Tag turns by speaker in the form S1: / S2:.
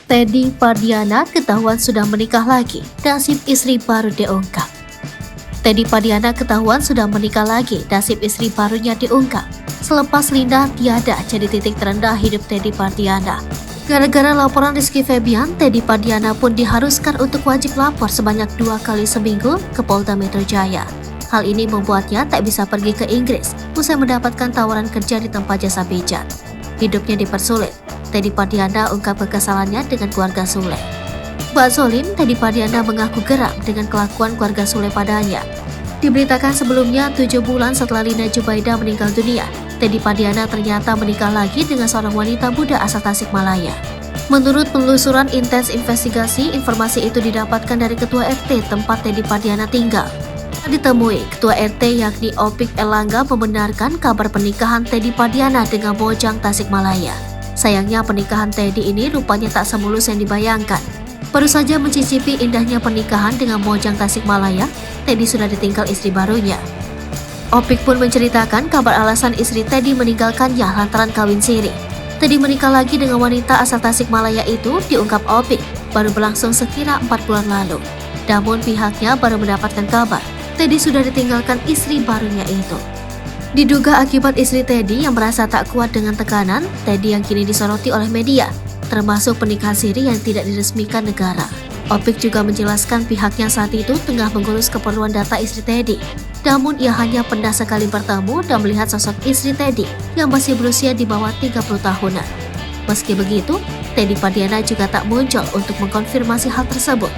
S1: Teddy Pardiana ketahuan sudah menikah lagi, nasib istri baru diungkap. Teddy Pardiana ketahuan sudah menikah lagi, nasib istri barunya diungkap. Selepas Linda tiada jadi titik terendah hidup Teddy Pardiana. Gara-gara laporan Rizky Febian, Teddy Pardiana pun diharuskan untuk wajib lapor sebanyak 2 kali seminggu ke Polda Metro Jaya. Hal ini membuatnya tak bisa pergi ke Inggris usai mendapatkan tawaran kerja di tempat jasa pijat. Hidupnya dipersulit. Teddy Pardiana ungkap kekesalannya dengan keluarga Sule. Mbak Zolim, Teddy Pardiana mengaku geram dengan kelakuan keluarga Sule padanya. Diberitakan sebelumnya 7 bulan setelah Lina Jubaida meninggal dunia, Teddy Pardiana ternyata menikah lagi dengan seorang wanita muda asal Tasikmalaya. Menurut penelusuran intens investigasi, informasi itu didapatkan dari Ketua RT tempat Teddy Pardiana tinggal. Ditemui, Ketua RT yakni Opik Elangga membenarkan kabar pernikahan Teddy Pardiana dengan Bojang Tasikmalaya. Sayangnya pernikahan Teddy ini rupanya tak semulus yang dibayangkan. Baru saja mencicipi indahnya pernikahan dengan Bojang Tasikmalaya, Teddy sudah ditinggal istri barunya. Opik pun menceritakan kabar alasan istri Teddy meninggalkannya lantaran kawin siri. Teddy menikah lagi dengan wanita asal Tasikmalaya itu diungkap Opik baru berlangsung sekira 4 bulan lalu. Namun pihaknya baru mendapatkan kabar Teddy sudah ditinggalkan istri barunya itu. Diduga akibat istri Teddy yang merasa tak kuat dengan tekanan, Teddy yang kini disoroti oleh media, termasuk pernikahan siri yang tidak diresmikan negara. Opik juga menjelaskan pihaknya saat itu tengah mengurus keperluan data istri Teddy. Namun ia hanya pernah sekali bertemu dan melihat sosok istri Teddy yang masih berusia di bawah 30 tahunan. Meski begitu, Teddy Pardiana juga tak muncul untuk mengkonfirmasi hal tersebut.